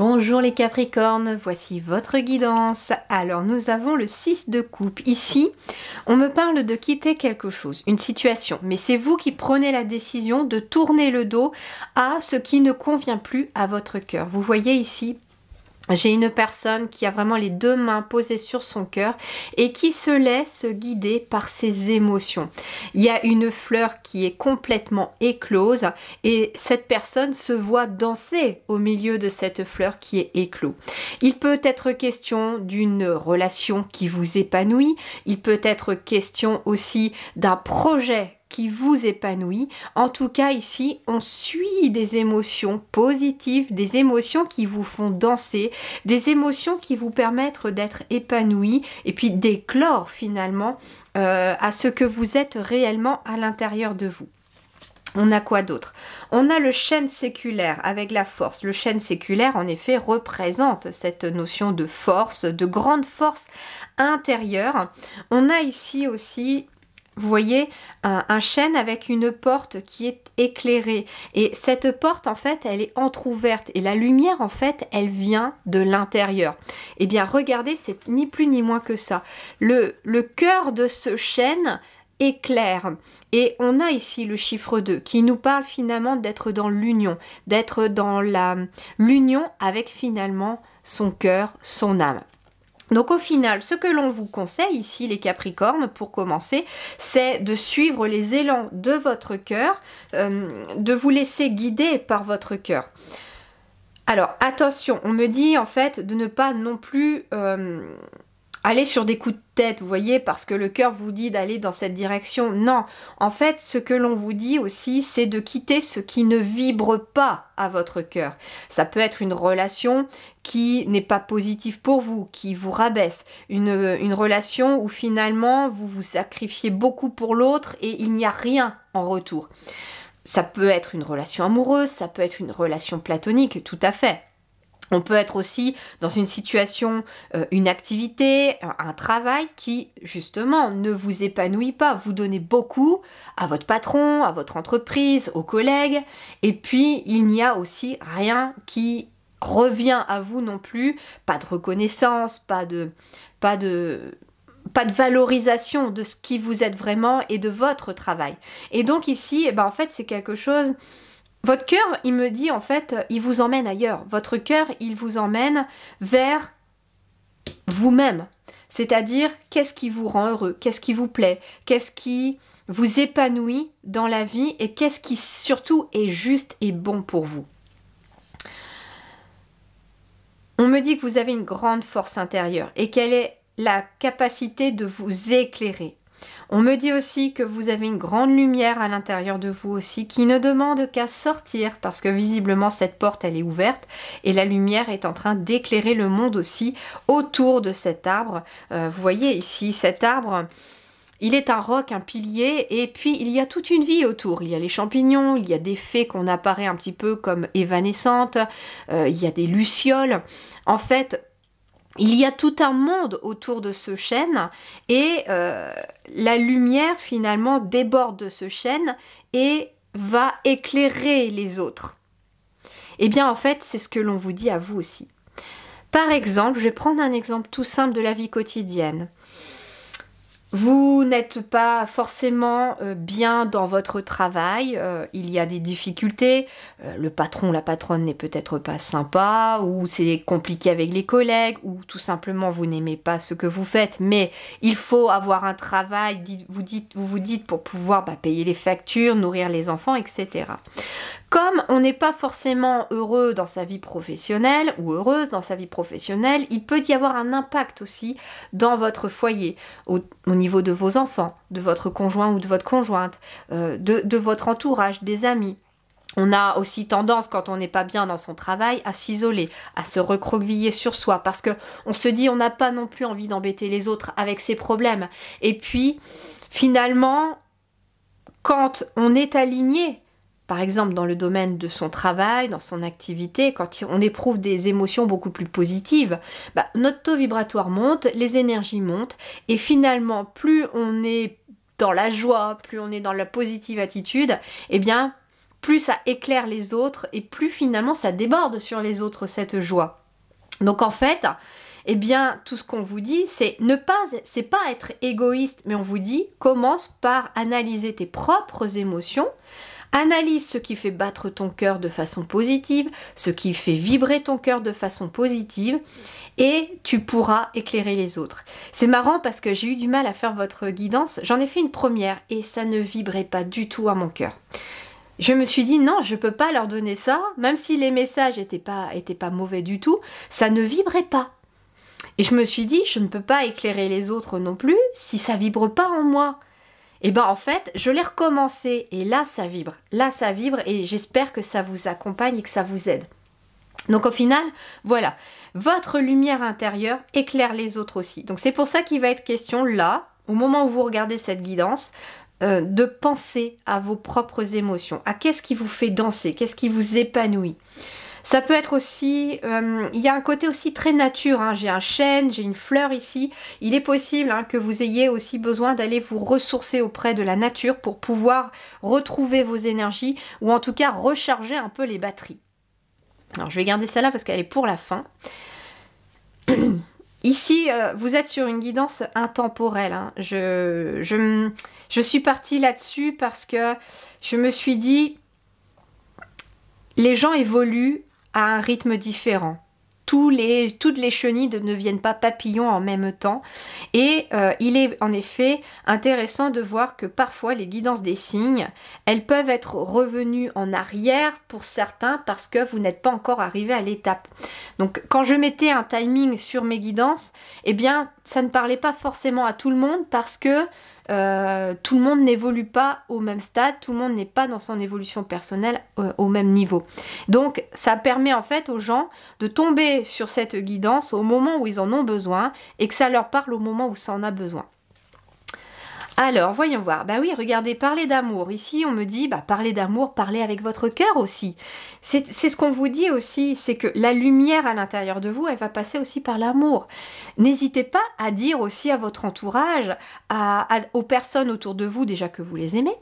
Bonjour les Capricornes, voici votre guidance. Alors nous avons le 6 de coupe. Ici, on me parle de quitter quelque chose, une situation. Mais c'est vous qui prenez la décision de tourner le dos à ce qui ne convient plus à votre cœur. Vous voyez ici, j'ai une personne qui a vraiment les deux mains posées sur son cœur et qui se laisse guider par ses émotions. Il y a une fleur qui est complètement éclose et cette personne se voit danser au milieu de cette fleur qui est éclose. Il peut être question d'une relation qui vous épanouit, il peut être question aussi d'un projet qui vous épanouit. En tout cas, ici, on suit des émotions positives, des émotions qui vous font danser, des émotions qui vous permettent d'être épanoui et puis d'éclore finalement à ce que vous êtes réellement à l'intérieur de vous. On a quoi d'autre? On a le chêne séculaire avec la force. Le chêne séculaire, en effet, représente cette notion de force, de grande force intérieure. On a ici aussi, vous voyez, un chêne avec une porte qui est éclairée. Et cette porte, en fait, elle est entrouverte. Et la lumière, en fait, elle vient de l'intérieur. Eh bien, regardez, c'est ni plus ni moins que ça. Le cœur de ce chêne éclaire. Et on a ici le chiffre 2 qui nous parle finalement d'être dans l'union, d'être dans l'union avec finalement son cœur, son âme. Donc au final, ce que l'on vous conseille ici, les Capricornes, pour commencer, c'est de suivre les élans de votre cœur, de vous laisser guider par votre cœur. Alors attention, on me dit en fait de ne pas non plus aller sur des coups de tête, vous voyez, parce que le cœur vous dit d'aller dans cette direction. Non, en fait, ce que l'on vous dit aussi, c'est de quitter ce qui ne vibre pas à votre cœur. Ça peut être une relation qui n'est pas positive pour vous, qui vous rabaisse. Une relation où finalement, vous vous sacrifiez beaucoup pour l'autre et il n'y a rien en retour. Ça peut être une relation amoureuse, ça peut être une relation platonique, tout à fait. On peut être aussi dans une situation, une activité, un travail qui, justement, ne vous épanouit pas. Vous donnez beaucoup à votre patron, à votre entreprise, aux collègues. Et puis, il n'y a aussi rien qui revient à vous non plus. Pas de reconnaissance, pas de valorisation de ce qui vous êtes vraiment et de votre travail. Et donc ici, eh ben, en fait, c'est quelque chose... Votre cœur, il me dit, en fait, il vous emmène ailleurs. Votre cœur, il vous emmène vers vous-même. C'est-à-dire, qu'est-ce qui vous rend heureux? Qu'est-ce qui vous plaît? Qu'est-ce qui vous épanouit dans la vie? Et qu'est-ce qui, surtout, est juste et bon pour vous? On me dit que vous avez une grande force intérieure et quelle est la capacité de vous éclairer. On me dit aussi que vous avez une grande lumière à l'intérieur de vous aussi qui ne demande qu'à sortir parce que visiblement cette porte elle est ouverte et la lumière est en train d'éclairer le monde aussi autour de cet arbre. Vous voyez ici cet arbre, il est un roc, un pilier et puis il y a toute une vie autour. Il y a les champignons, il y a des fées qu'on apparaît un petit peu comme évanescentes, il y a des lucioles. En fait, il y a tout un monde autour de ce chêne et la lumière finalement déborde de ce chêne et va éclairer les autres. Eh bien en fait c'est ce que l'on vous dit à vous aussi. Par exemple, je vais prendre un exemple tout simple de la vie quotidienne. Vous n'êtes pas forcément bien dans votre travail, il y a des difficultés, le patron, la patronne n'est peut-être pas sympa, ou c'est compliqué avec les collègues, ou tout simplement vous n'aimez pas ce que vous faites, mais il faut avoir un travail, vous vous dites pour pouvoir payer les factures, nourrir les enfants, etc. Comme on n'est pas forcément heureux dans sa vie professionnelle ou heureuse dans sa vie professionnelle, il peut y avoir un impact aussi dans votre foyer, au niveau de vos enfants, de votre conjoint ou de votre conjointe, de votre entourage, des amis. On a aussi tendance, quand on n'est pas bien dans son travail, à s'isoler, à se recroqueviller sur soi, parce que on se dit on n'a pas non plus envie d'embêter les autres avec ses problèmes. Et puis, finalement, quand on est aligné, par exemple dans le domaine de son travail, dans son activité, quand on éprouve des émotions beaucoup plus positives, notre taux vibratoire monte, les énergies montent, et finalement, plus on est dans la joie, plus on est dans la positive attitude, eh bien, plus ça éclaire les autres et plus finalement ça déborde sur les autres cette joie. Donc en fait, eh bien tout ce qu'on vous dit, c'est pas être égoïste, mais on vous dit commence par analyser tes propres émotions. Analyse ce qui fait battre ton cœur de façon positive, ce qui fait vibrer ton cœur de façon positive, et tu pourras éclairer les autres. C'est marrant parce que j'ai eu du mal à faire votre guidance. J'en ai fait une première et ça ne vibrait pas du tout à mon cœur. Je me suis dit non, je peux pas leur donner ça, même si les messages étaient pas mauvais du tout, ça ne vibrait pas. Et je me suis dit, je ne peux pas éclairer les autres non plus si ça vibre pas en moi. Et ben en fait, je l'ai recommencé et là ça vibre et j'espère que ça vous accompagne et que ça vous aide. Donc au final, voilà, votre lumière intérieure éclaire les autres aussi. Donc c'est pour ça qu'il va être question là, au moment où vous regardez cette guidance, de penser à vos propres émotions, à qu'est-ce qui vous fait danser, qu'est-ce qui vous épanouit. Ça peut être aussi, il y a un côté aussi très nature, hein. J'ai un chêne, j'ai une fleur ici. Il est possible que vous ayez aussi besoin d'aller vous ressourcer auprès de la nature pour pouvoir retrouver vos énergies ou en tout cas recharger un peu les batteries. Alors je vais garder celle-là parce qu'elle est pour la fin. Ici, vous êtes sur une guidance intemporelle. Hein. Je suis partie là-dessus parce que je me suis dit, les gens évoluent à un rythme différent. Toutes les chenilles ne deviennent pas papillons en même temps. Et il est en effet intéressant de voir que parfois les guidances des signes, elles peuvent être revenues en arrière pour certains parce que vous n'êtes pas encore arrivé à l'étape. Donc quand je mettais un timing sur mes guidances, eh bien ça ne parlait pas forcément à tout le monde parce que tout le monde n'évolue pas au même stade, tout le monde n'est pas dans son évolution personnelle au même niveau. Donc ça permet en fait aux gens de tomber sur cette guidance au moment où ils en ont besoin et que ça leur parle au moment où ça en a besoin. Alors, voyons voir. Bah oui, regardez, parler d'amour. Ici, on me dit, parler d'amour, parler avec votre cœur aussi. C'est ce qu'on vous dit aussi, c'est que la lumière à l'intérieur de vous, elle va passer aussi par l'amour. N'hésitez pas à dire aussi à votre entourage, aux personnes autour de vous, déjà que vous les aimez,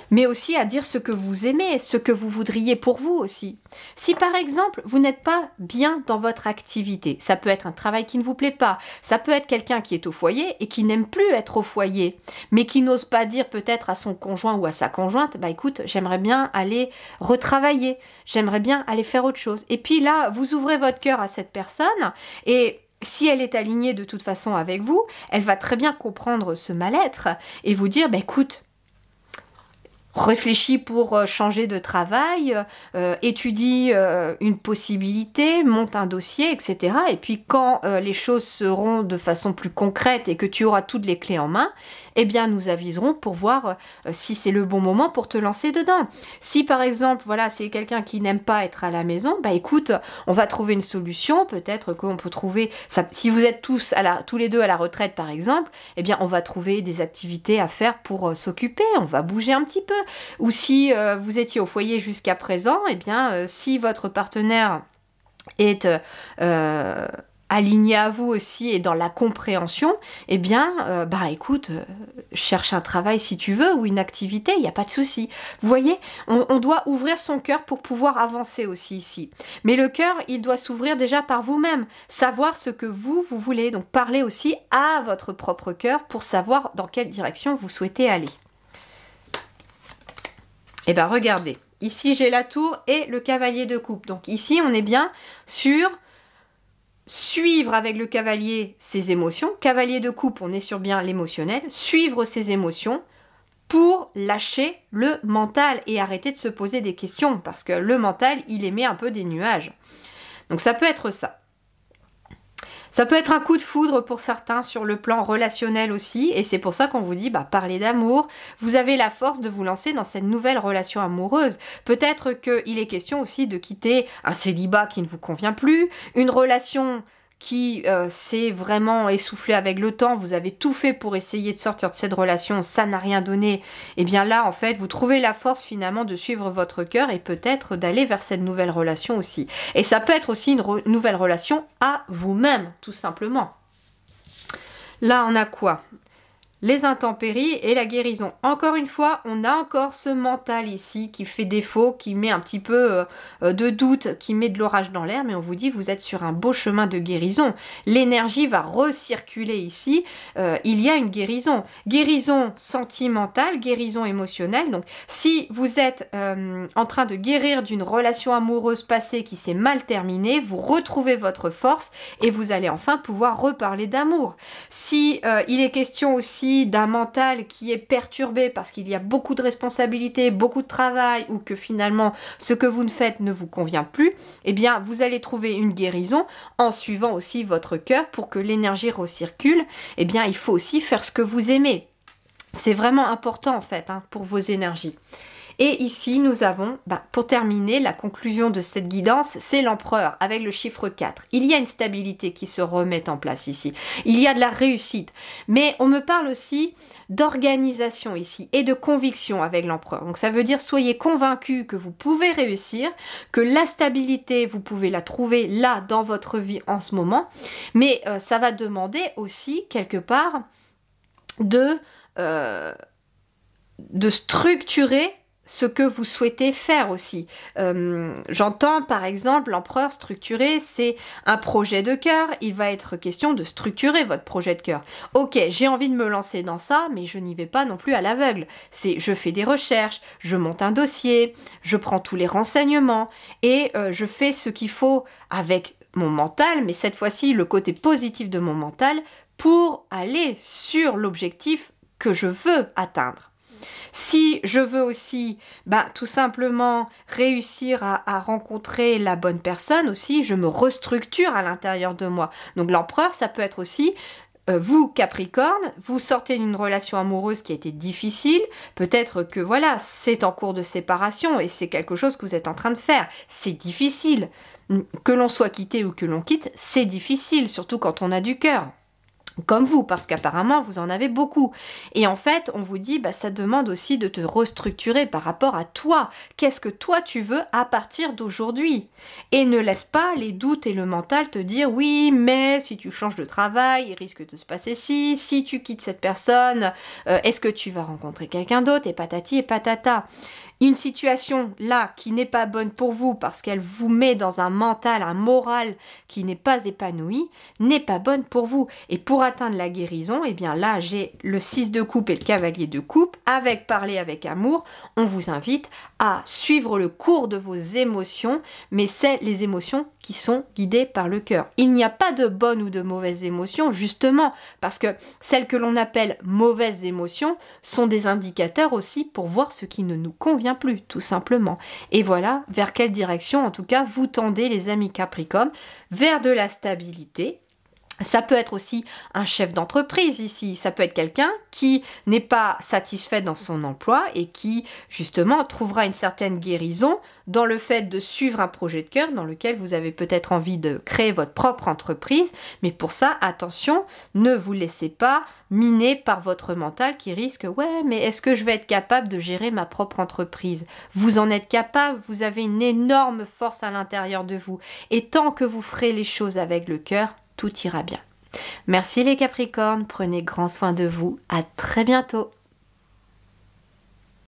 mais aussi à dire ce que vous aimez, ce que vous voudriez pour vous aussi. Si par exemple, vous n'êtes pas bien dans votre activité, ça peut être un travail qui ne vous plaît pas, ça peut être quelqu'un qui est au foyer et qui n'aime plus être au foyer, mais qui n'ose pas dire peut-être à son conjoint ou à sa conjointe, écoute, j'aimerais bien aller retravailler, j'aimerais bien aller faire autre chose. Et puis là, vous ouvrez votre cœur à cette personne et si elle est alignée de toute façon avec vous, elle va très bien comprendre ce mal-être et vous dire, écoute, réfléchis pour changer de travail, étudie une possibilité, monte un dossier, etc. Et puis quand les choses seront de façon plus concrète et que tu auras toutes les clés en main, eh bien nous aviserons pour voir si c'est le bon moment pour te lancer dedans. Si par exemple, voilà, c'est quelqu'un qui n'aime pas être à la maison, écoute, on va trouver une solution, peut-être qu'on peut trouver, si vous êtes tous les deux à la retraite par exemple, eh bien on va trouver des activités à faire pour s'occuper, on va bouger un petit peu. Ou si vous étiez au foyer jusqu'à présent, eh bien si votre partenaire est aligné à vous aussi et dans la compréhension, eh bien, écoute, cherche un travail si tu veux ou une activité, il n'y a pas de souci. Vous voyez, on doit ouvrir son cœur pour pouvoir avancer aussi ici. Mais le cœur, il doit s'ouvrir déjà par vous-même, savoir ce que vous voulez. Donc, parlez aussi à votre propre cœur pour savoir dans quelle direction vous souhaitez aller. Eh bien, regardez, ici j'ai la tour et le cavalier de coupe. Donc ici, on est bien sur suivre avec le cavalier ses émotions. Cavalier de coupe, on est sur bien l'émotionnel. Suivre ses émotions pour lâcher le mental et arrêter de se poser des questions. Parce que le mental, il émet un peu des nuages. Donc ça peut être ça. Ça peut être un coup de foudre pour certains sur le plan relationnel aussi, et c'est pour ça qu'on vous dit, parlez d'amour, vous avez la force de vous lancer dans cette nouvelle relation amoureuse. Peut-être qu'il est question aussi de quitter un célibat qui ne vous convient plus, une relation qui s'est vraiment essoufflée avec le temps, vous avez tout fait pour essayer de sortir de cette relation, ça n'a rien donné, et bien là en fait vous trouvez la force finalement de suivre votre cœur et peut-être d'aller vers cette nouvelle relation aussi. Et ça peut être aussi une nouvelle relation à vous-même, tout simplement. Là on a quoi ? les intempéries et la guérison. Encore une fois, on a encore ce mental ici qui fait défaut, qui met un petit peu de doute, qui met de l'orage dans l'air, mais on vous dit vous êtes sur un beau chemin de guérison. L'énergie va recirculer ici, il y a une guérison. Guérison sentimentale, guérison émotionnelle. Donc si vous êtes en train de guérir d'une relation amoureuse passée qui s'est mal terminée, vous retrouvez votre force et vous allez enfin pouvoir reparler d'amour. Si il est question aussi d'un mental qui est perturbé parce qu'il y a beaucoup de responsabilités, beaucoup de travail ou que finalement ce que vous ne faites ne vous convient plus, eh bien vous allez trouver une guérison en suivant aussi votre cœur pour que l'énergie recircule. Eh bien il faut aussi faire ce que vous aimez. C'est vraiment important en fait pour vos énergies. Et ici, nous avons, pour terminer, la conclusion de cette guidance, c'est l'empereur avec le chiffre 4. Il y a une stabilité qui se remet en place ici. Il y a de la réussite. Mais on me parle aussi d'organisation ici et de conviction avec l'empereur. Donc ça veut dire soyez convaincus que vous pouvez réussir, que la stabilité, vous pouvez la trouver là dans votre vie en ce moment. Mais ça va demander aussi quelque part de structurer ce que vous souhaitez faire aussi. J'entends par exemple l'empereur structuré, c'est un projet de cœur, il va être question de structurer votre projet de cœur. Ok, j'ai envie de me lancer dans ça, mais je n'y vais pas non plus à l'aveugle. C'est je fais des recherches, je monte un dossier, je prends tous les renseignements et je fais ce qu'il faut avec mon mental, mais cette fois-ci le côté positif de mon mental pour aller sur l'objectif que je veux atteindre. Si je veux aussi tout simplement réussir à rencontrer la bonne personne aussi, je me restructure à l'intérieur de moi. Donc l'empereur, ça peut être aussi vous, Capricorne, vous sortez d'une relation amoureuse qui a été difficile, peut-être que voilà, c'est en cours de séparation et c'est quelque chose que vous êtes en train de faire. C'est difficile. Que l'on soit quitté ou que l'on quitte, c'est difficile, surtout quand on a du cœur. Comme vous, parce qu'apparemment vous en avez beaucoup. Et en fait, on vous dit, ça demande aussi de te restructurer par rapport à toi. Qu'est-ce que toi tu veux à partir d'aujourd'hui? Et ne laisse pas les doutes et le mental te dire, oui, mais si tu changes de travail, il risque de se passer ci, si tu quittes cette personne, est-ce que tu vas rencontrer quelqu'un d'autre? Et patati et patata. Une situation là qui n'est pas bonne pour vous parce qu'elle vous met dans un mental, un moral qui n'est pas épanoui, n'est pas bonne pour vous. Et pour atteindre la guérison, eh bien là j'ai le 6 de coupe et le cavalier de coupe. Avec parler avec amour, on vous invite à suivre le cours de vos émotions, mais c'est les émotions qui sont guidées par le cœur. Il n'y a pas de bonnes ou de mauvaises émotions, justement, parce que celles que l'on appelle mauvaises émotions sont des indicateurs aussi pour voir ce qui ne nous convient plus, tout simplement. Et voilà vers quelle direction, en tout cas, vous tendez, les amis Capricorne, vers de la stabilité. Ça peut être aussi un chef d'entreprise ici, ça peut être quelqu'un qui n'est pas satisfait dans son emploi et qui justement trouvera une certaine guérison dans le fait de suivre un projet de cœur dans lequel vous avez peut-être envie de créer votre propre entreprise, mais pour ça, attention, ne vous laissez pas miner par votre mental qui risque, ouais, mais est-ce que je vais être capable de gérer ma propre entreprise? Vous en êtes capable, vous avez une énorme force à l'intérieur de vous et tant que vous ferez les choses avec le cœur, tout ira bien. Merci les Capricornes, prenez grand soin de vous, à très bientôt.